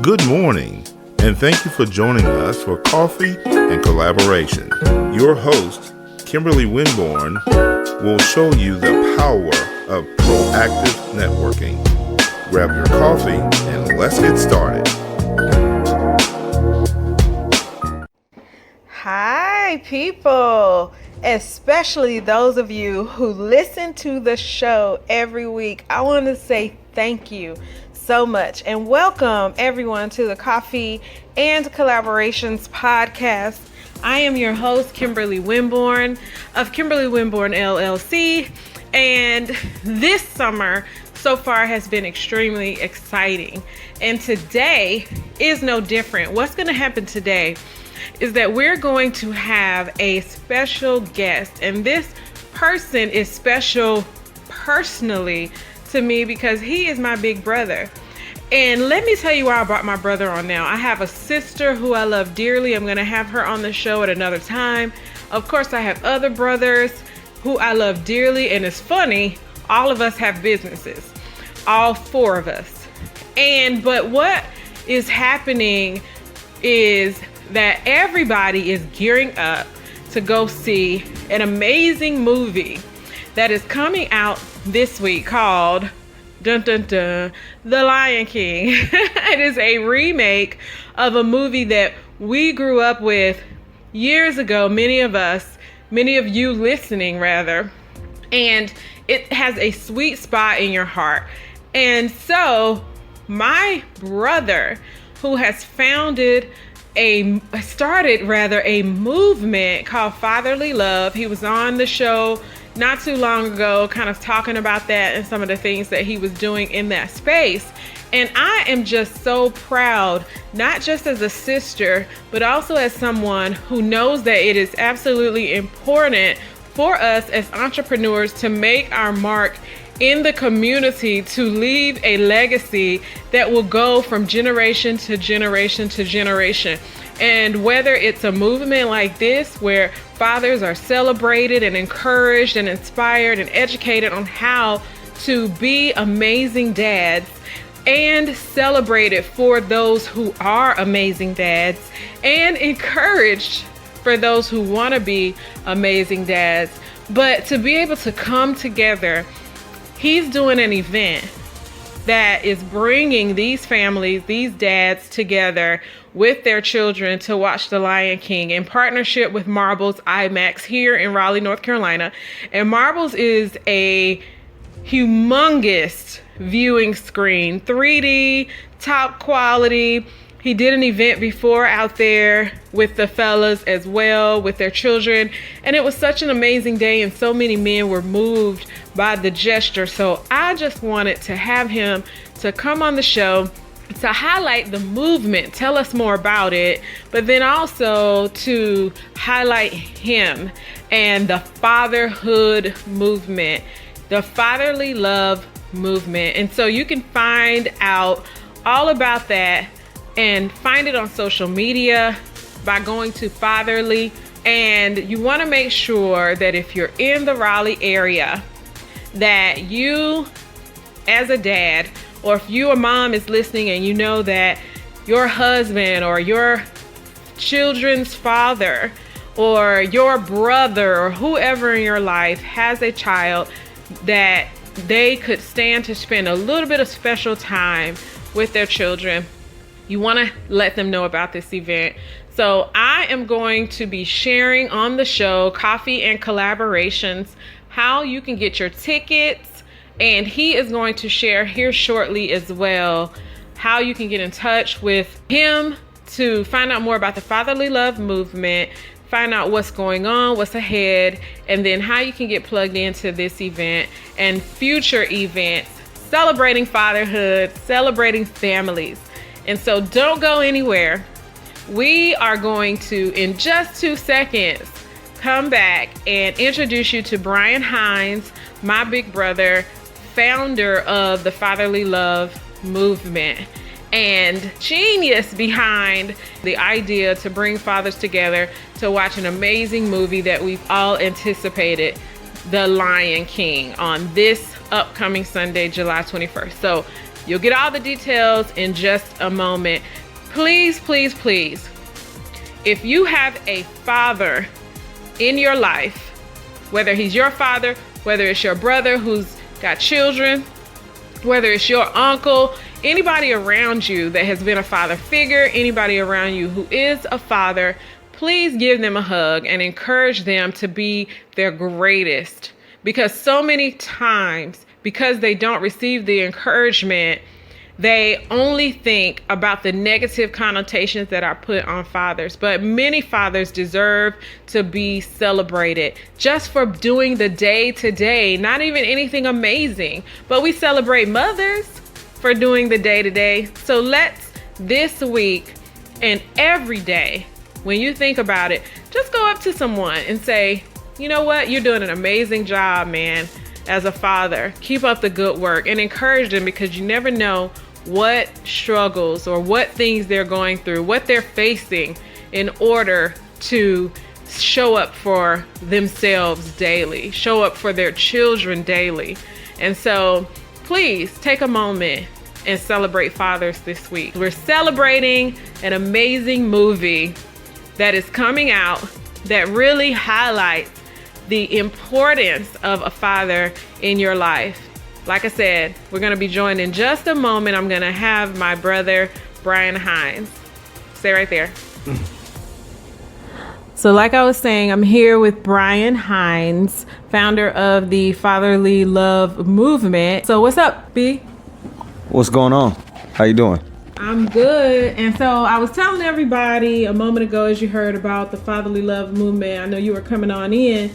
Good morning, and thank you for joining us for Coffee and Collaboration. Your host, Kimberly Winborn, will show you the power of proactive networking. Grab your coffee and let's get started. Hi, people, especially those of you who listen to the show every week. I want to say thank you so much and welcome everyone to the Coffee and Collaborations podcast. I am your host, Kimberly Winborn of Kimberly Winborn LLC, and this summer so far has been extremely exciting, and today is no different. What's going to happen today is that we're going to have a special guest, and this person is special personally to me because he is my big brother. And let me tell you why I brought my brother on now. I have a sister who I love dearly. I'm going to have her on the show at another time. Of course, I have other brothers who I love dearly, and it's funny, all of us have businesses, all four of us. But what is happening is that everybody is gearing up to go see an amazing movie that is coming out this week called The Lion King. It is a remake of a movie that we grew up with years ago, many of you listening rather, and it has a sweet spot in your heart. And so my brother, who has started a movement called Fatherly Love. He was on the show not too long ago, kind of talking about that and some of the things that he was doing in that space. And I am just so proud, not just as a sister, but also as someone who knows that it is absolutely important for us as entrepreneurs to make our mark in the community, to leave a legacy that will go from generation to generation to generation. And whether it's a movement like this where fathers are celebrated and encouraged and inspired and educated on how to be amazing dads, and celebrated for those who are amazing dads, and encouraged for those who want to be amazing dads, but to be able to come together. He's doing an event that is bringing these families, these dads together with their children to watch The Lion King in partnership with Marbles IMAX here in Raleigh, North Carolina. And Marbles is a humongous viewing screen, 3D, top quality. He did an event before out there with the fellas as well, with their children. And it was such an amazing day, and so many men were moved by the gesture. So I just wanted to have him to come on the show to highlight the movement, tell us more about it, but then also to highlight him and the fatherhood movement, the fatherly love movement. And so you can find out all about that and find it on social media by going to Fatherly. And you want to make sure that if you're in the Raleigh area, that you as a dad, or if you, a mom, is listening and you know that your husband or your children's father or your brother or whoever in your life has a child that they could stand to spend a little bit of special time with their children, you want to let them know about this event. So I am going to be sharing on the show, Coffee and Collaborations, how you can get your tickets. And he is going to share here shortly as well how you can get in touch with him to find out more about the Fatherly Love movement, find out what's going on, what's ahead, and then how you can get plugged into this event and future events celebrating fatherhood, celebrating families. And so don't go anywhere. We are going to, in just 2 seconds, come back and introduce you to Brian Hines, my big brother, founder of the Fatherly Love movement and genius behind the idea to bring fathers together to watch an amazing movie that we've all anticipated, The Lion King, on this upcoming Sunday, July 21st. So You'll get all the details in just a moment. Please, please, please, if you have a father in your life, whether he's your father, whether it's your brother who's got children, whether it's your uncle, anybody around you that has been a father figure, anybody around you who is a father, please give them a hug and encourage them to be their greatest. Because so many times, because they don't receive the encouragement, they only think about the negative connotations that are put on fathers. But many fathers deserve to be celebrated just for doing the day-to-day, not even anything amazing. But we celebrate mothers for doing the day-to-day. So let's, this week and every day, when you think about it, just go up to someone and say, you know what? You're doing an amazing job, man, as a father. Keep up the good work, and encourage them, because you never know what struggles or what things they're going through, what they're facing in order to show up for themselves daily, show up for their children daily. And so please take a moment and celebrate fathers this week. We're celebrating an amazing movie that is coming out that really highlights the importance of a father in your life. Like I said, we're going to be joined in just a moment. I'm going to have my brother, Brian Hines. Stay right there. So like I was saying, I'm here with Brian Hines, founder of the Fatherly Love Movement. So what's up, B? What's going on? How you doing? I'm good. And so I was telling everybody a moment ago, as you heard about the Fatherly Love Movement, I know you were coming on in.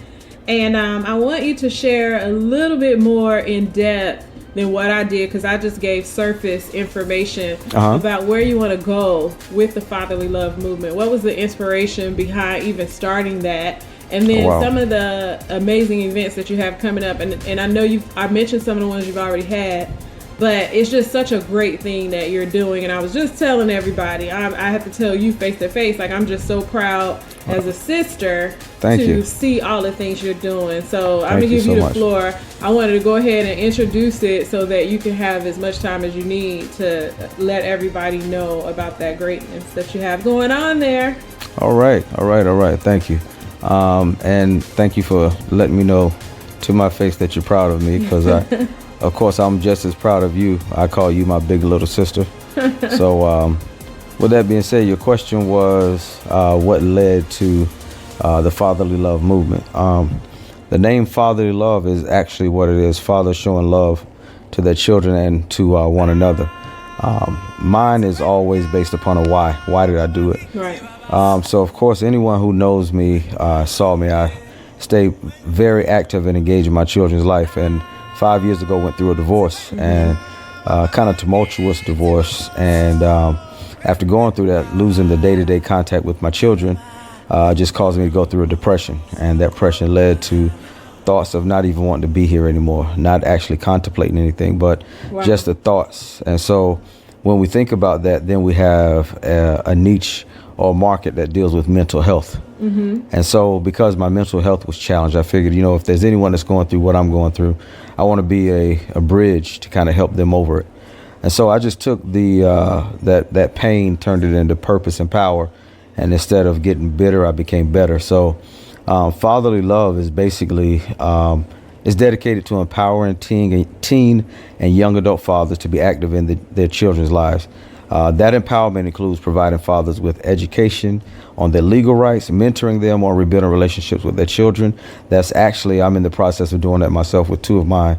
And I want you to share a little bit more in depth than what I did, because I just gave surface information about where you want to go with the Fatherly Love Movement. What was the inspiration behind even starting that? And then some of the amazing events that you have coming up. And I know I mentioned some of the ones you've already had, but it's just such a great thing that you're doing. And I was just telling everybody, I have to tell you face to face, like, I'm just so proud as a sister to see all the things you're doing. So I'm gonna give you the floor. I wanted to go ahead and introduce it so that you can have as much time as you need to let everybody know about that greatness that you have going on there. All right. Thank you. And thank you for letting me know to my face that you're proud of me, because of course, I'm just as proud of you. I call you my big little sister. So with that being said, your question was what led to the Fatherly Love Movement. The name Fatherly Love is actually what it is: fathers showing love to their children and to one another. Mine is always based upon a why. Why did I do it? Right. So, of course, anyone who knows me, saw me, I stay very active and engaged in my children's life. And 5 years ago, went through a divorce, and kind of tumultuous divorce. And after going through that, losing the day-to-day contact with my children just caused me to go through a depression. And that depression led to thoughts of not even wanting to be here anymore, not actually contemplating anything, but just the thoughts. And so when we think about that, then we have a niche or market that deals with mental health. And so because my mental health was challenged, I figured, if there's anyone that's going through what I'm going through, I want to be a bridge to kind of help them over it. And so I just took that pain, turned it into purpose and power. And instead of getting bitter, I became better. So Fatherly Love is basically is dedicated to empowering teen and young adult fathers to be active in their children's lives. That empowerment includes providing fathers with education on their legal rights, mentoring them on rebuilding relationships with their children. I'm in the process of doing that myself with two of mine,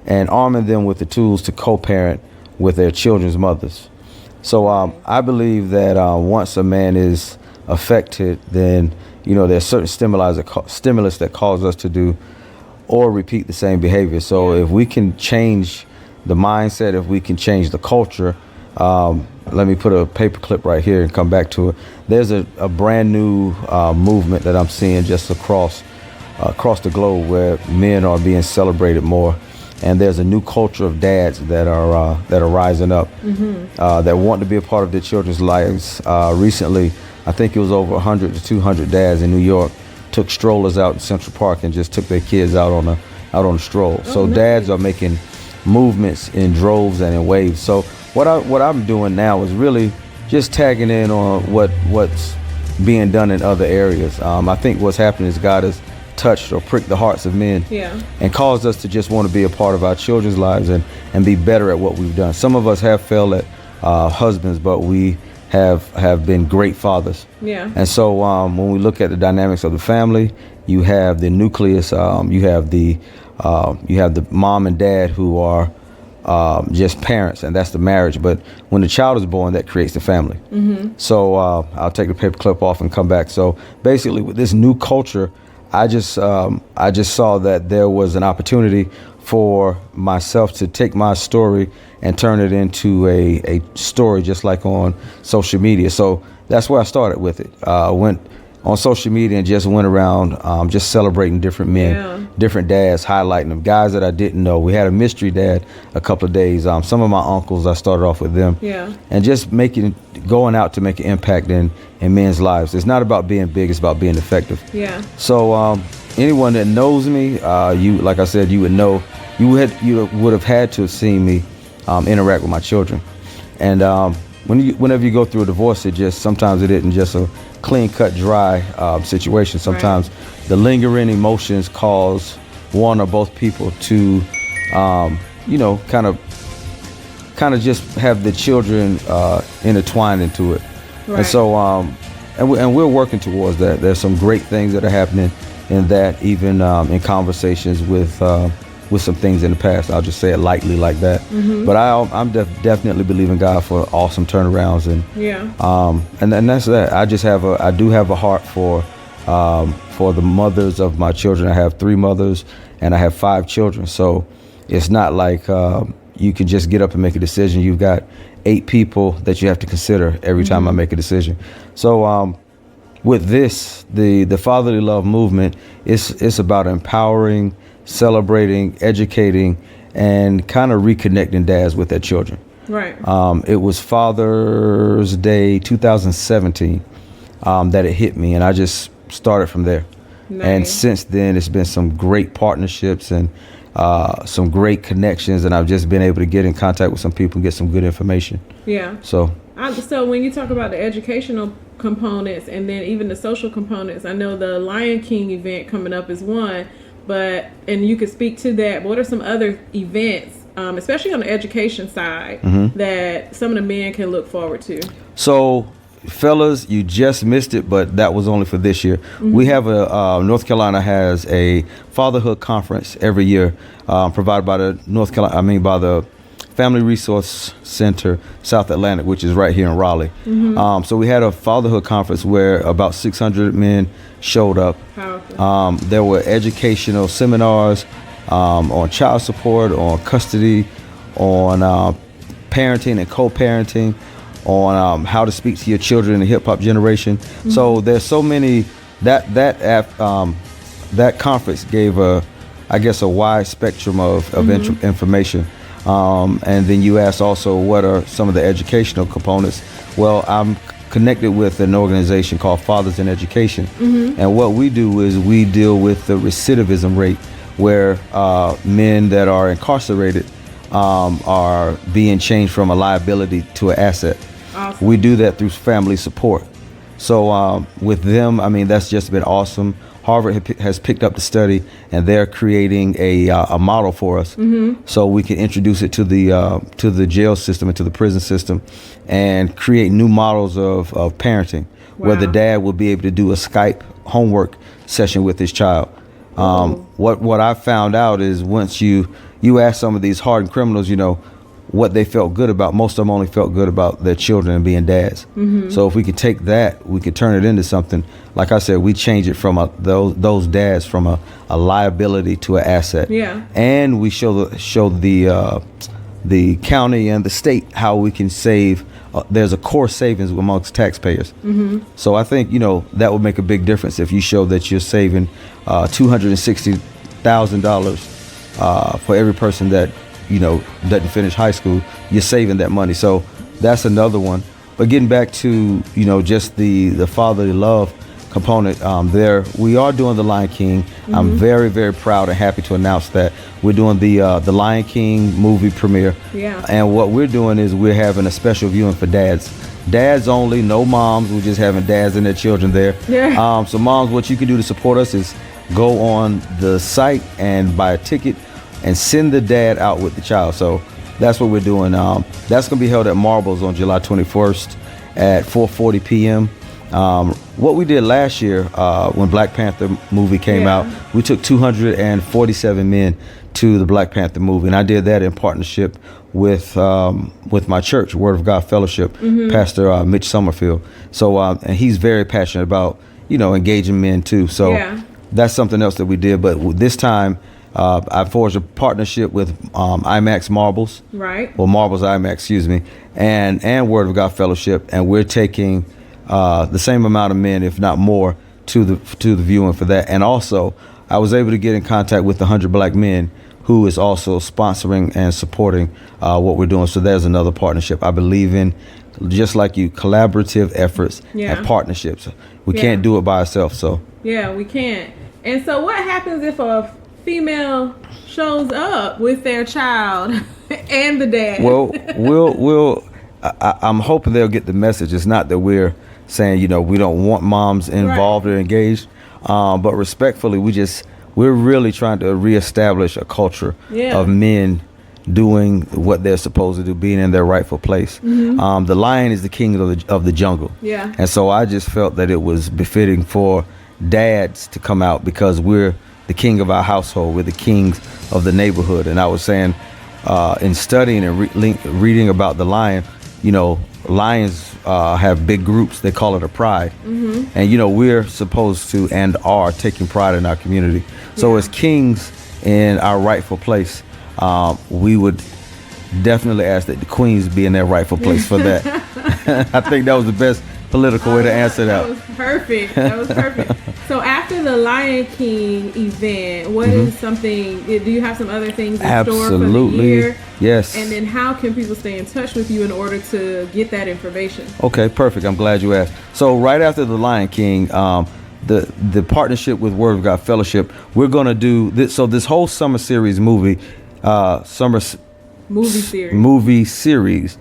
and arming them with the tools to co-parent with their children's mothers. So I believe that once a man is affected, then there's certain stimulus that cause us to do or repeat the same behavior. So if we can change the mindset, if we can change the culture, let me put a paper clip right here and come back to it. There's a brand new movement that I'm seeing just across the globe where men are being celebrated more. And there's a new culture of dads that are rising up, that want to be a part of their children's lives. Recently, I think it was over 100 to 200 dads in New York took strollers out in Central Park and just took their kids out on a stroll. So dads are making movements in droves and in waves. So what I'm doing now is really just tagging in on what's being done in other areas. I think what's happening is God has touched or pricked the hearts of men, and caused us to just want to be a part of our children's lives and be better at what we've done. Some of us have failed at husbands, but we have been great fathers. And so when we look at the dynamics of the family, you have the nucleus, you have the mom and dad who are just parents, and that's the marriage. But when the child is born, that creates the family. So I'll take the paper clip off and come back. So basically, with this new culture, I just saw that there was an opportunity for myself to take my story and turn it into a story, just like on social media. So that's where I started with it. I went on social media and just went around just celebrating different men, different dads, highlighting them, guys that I didn't know. We had a mystery dad a couple of days. Some of my uncles, I started off with them. And just going out to make an impact in men's lives. It's not about being big, it's about being effective. So anyone that knows me, like I said, you would know, you would have had to have seen me interact with my children. And whenever you go through a divorce, sometimes it isn't just a clean cut, dry situation. Sometimes the lingering emotions cause one or both people to, kind of just have the children intertwined into it. And so, and we're working towards that. There's some great things that are happening in that, even in conversations with some things in the past. I'll just say it lightly like that. But I'm definitely believing God for awesome turnarounds, and that's that. I do have a heart for the mothers of my children. I have 3 mothers and I have 5 children. So it's not like you can just get up and make a decision. You've got 8 people that you have to consider every time I make a decision. So with this, the Fatherly Love movement, it's about empowering, celebrating, educating, and kind of reconnecting dads with their children. It was Father's Day 2017 that it hit me, and I just started from there. And since then, it's been some great partnerships and some great connections, and I've just been able to get in contact with some people and get some good information. So when you talk about the educational components and then even the social components, I know the Lion King event coming up is one, and you could speak to that. But what are some other events, especially on the education side, that some of the men can look forward to? So, fellas, you just missed it, but that was only for this year. We have North Carolina has a fatherhood conference every year, provided by the Family Resource Center, South Atlantic, which is right here in Raleigh. So we had a fatherhood conference where about 600 men showed up. There were educational seminars on child support, on custody, on parenting and co-parenting, on how to speak to your children in the hip hop generation. So there's so many that conference gave a wide spectrum of information. And then you asked also, what are some of the educational components? Well, I'm connected with an organization called Fathers in Education. And what we do is we deal with the recidivism rate, where men that are incarcerated are being changed from a liability to an asset. We do that through family support. So with them, that's just been awesome. Harvard has picked up the study, and they're creating a model for us, so we can introduce it to the jail system and to the prison system, and create new models of parenting, where the dad will be able to do a Skype homework session with his child. What I found out is once you ask some of these hardened criminals, what they felt good about. Most of them only felt good about their children and being dads. So if we could take that, we could turn it into something. Like I said, we change it from those dads from a liability to an asset. And we show the county and the state how we can save. There's a core savings amongst taxpayers. So I think that would make a big difference if you show that you're saving $260,000 for every person that doesn't finish high school. You're saving that money. So that's another one. But getting back to just the fatherly love component there. We are doing The Lion King. I'm very, very proud and happy to announce that we're doing the Lion King movie premiere. Yeah. And what we're doing is we're having a special viewing for dads. Dads only, no moms. We're just having dads and their children there. Yeah. So moms, what you can do to support us is go on the site and buy a ticket and send the dad out with the child. So that's what we're doing. That's going to be held at Marbles on July 21st at 4:40 p.m. What we did last year when Black Panther movie came out, we took 247 men to the Black Panther movie, and I did that in partnership with my church, Word of God Fellowship, Pastor Mitch Summerfield. So and he's very passionate about engaging men too. So that's something else that we did. But this time, I forged a partnership with IMAX Marbles, Right. or Marbles IMAX, excuse me, and Word of God Fellowship, and we're taking the same amount of men, if not more, to the viewing for that. And also, I was able to get in contact with the 100 Black Men, who is also sponsoring and supporting what we're doing. So there's another partnership. I believe in, just like you, collaborative efforts and partnerships. We can't do it by ourselves. So yeah, we can't. And so what happens if a female shows up with their child and the dad? Well, I'm hoping they'll get the message. It's not that we're saying, we don't want moms involved or engaged, but respectfully, we're really trying to reestablish a culture of men doing what they're supposed to do, being in their rightful place. The lion is the king of the jungle. Yeah. And so I just felt that it was befitting for dads to come out, because we're the king of our household. We're the kings of the neighborhood. And I was saying, in studying and reading about the lion, lions have big groups. They call it a pride. And, we're supposed to and are taking pride in our community. So as kings in our rightful place, we would definitely ask that the queens be in their rightful place for that. I think that was the best political way to answer that. That was perfect. That was perfect. So after the Lion King event, what is something, do you have some other things in store for the year? Yes. And then how can people stay in touch with you in order to get that information? Okay, perfect. I'm glad you asked. So right after the Lion King, the partnership with Word of God Fellowship, we're going to do this. So this whole summer series movie, movie series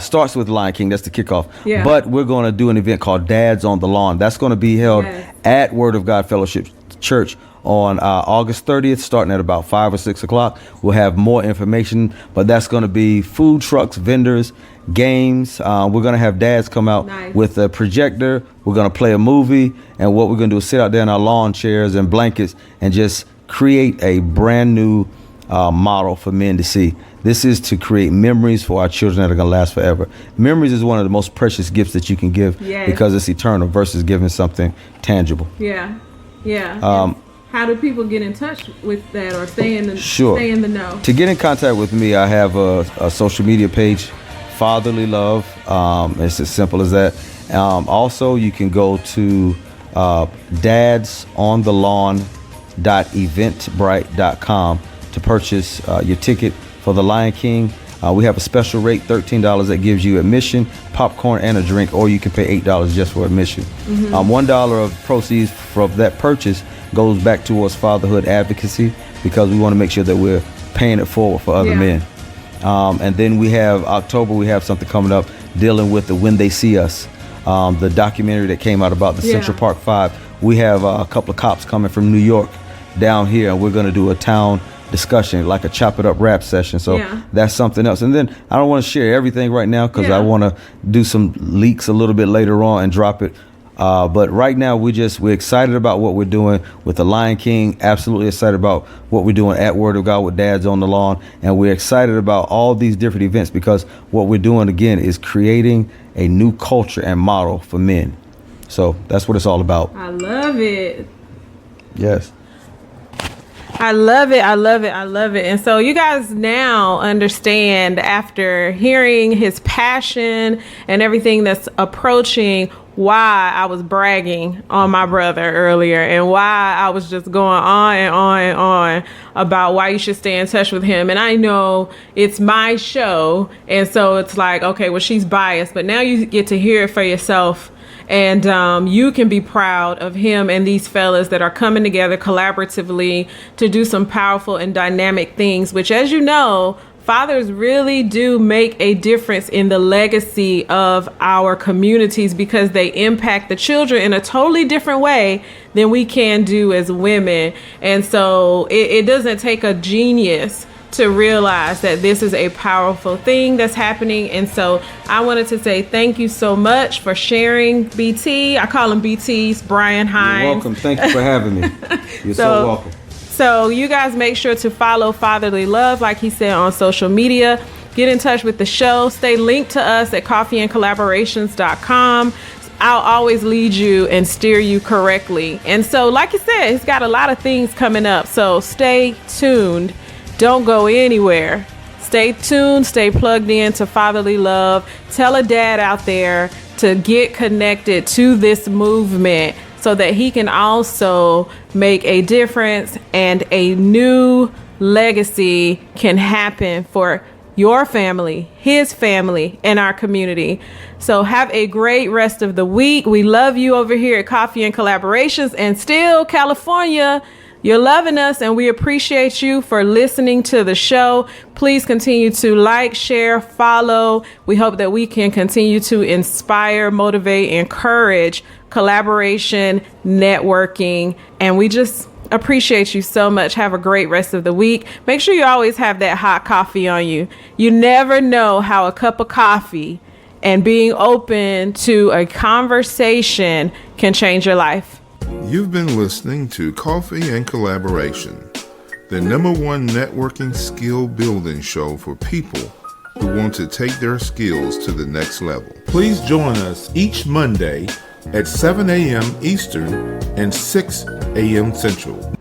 starts with Lion King. That's the kickoff. Yeah. But we're going to do an event called Dads on the Lawn. That's going to be held at Word of God Fellowship Church on August 30th, starting at about 5 or 6 o'clock. We'll have more information, but that's going to be food trucks, vendors, games. We're going to have dads come out with a projector. We're going to play a movie, and what we're going to do is sit out there in our lawn chairs and blankets and just create a brand new model for men to see. This is to create memories for our children that are going to last forever. Memories is one of the most precious gifts that you can give because it's eternal versus giving something tangible. Yeah. How do people get in touch with that or stay in the know? To get in contact with me, I have a social media page, Fatherly Love. It's as simple as that. Also, you can go to dadsonthelawn.eventbrite.com to purchase your ticket for the Lion King. We have a special rate, $13, that gives you admission, popcorn, and a drink, or you can pay $8 just for admission. $1 of proceeds from that purchase goes back towards fatherhood advocacy, because we want to make sure that we're paying it forward for other men. And then we have October, we have something coming up dealing with the When They See Us, the documentary that came out about the Central Park 5. We have a couple of cops coming from New York down here, and we're going to do a town discussion, like a chop it up rap session. So that's something else. And then I don't want to share everything right now, because I want to do some leaks a little bit later on and drop it. But right now we're excited about what we're doing with the Lion King. Absolutely excited about what we're doing at Word of God with Dads on the Lawn. And we're excited about all these different events, because what we're doing again is creating a new culture and model for men. So that's what it's all about. I love it. Yes. I love it. I love it. I love it. And so you guys now understand, after hearing his passion and everything that's approaching, why I was bragging on my brother earlier, and why I was just going on and on and on about why you should stay in touch with him. And I know it's my show, and so it's like, okay, well, she's biased, but now you get to hear it for yourself. And you can be proud of him and these fellas that are coming together collaboratively to do some powerful and dynamic things, which, as you know, fathers really do make a difference in the legacy of our communities because they impact the children in a totally different way than we can do as women. And so it doesn't take a genius to realize that this is a powerful thing that's happening. And so I wanted to say thank you so much for sharing, BT. I call him BT's Brian Hines. You're welcome. Thank you for having me. You're so welcome. So you guys make sure to follow Fatherly Love, like he said, on social media. Get in touch with the show. Stay linked to us at coffeeandcollaborations.com. I'll always lead you and steer you correctly. And so, like you said, he's got a lot of things coming up. So stay tuned. Don't go anywhere. Stay tuned. Stay plugged in to Fatherly Love. Tell a dad out there to get connected to this movement so that he can also make a difference and a new legacy can happen for your family, his family, and our community. So have a great rest of the week. We love you over here at Coffee and Collaborations, and still California. You're loving us, and we appreciate you for listening to the show. Please continue to like, share, follow. We hope that we can continue to inspire, motivate, encourage collaboration, networking, and we just appreciate you so much. Have a great rest of the week. Make sure you always have that hot coffee on you. You never know how a cup of coffee and being open to a conversation can change your life. You've been listening to Coffee and Collaboration, the #1 networking skill building show for people who want to take their skills to the next level. Please join us each Monday at 7 a.m. Eastern and 6 a.m. Central.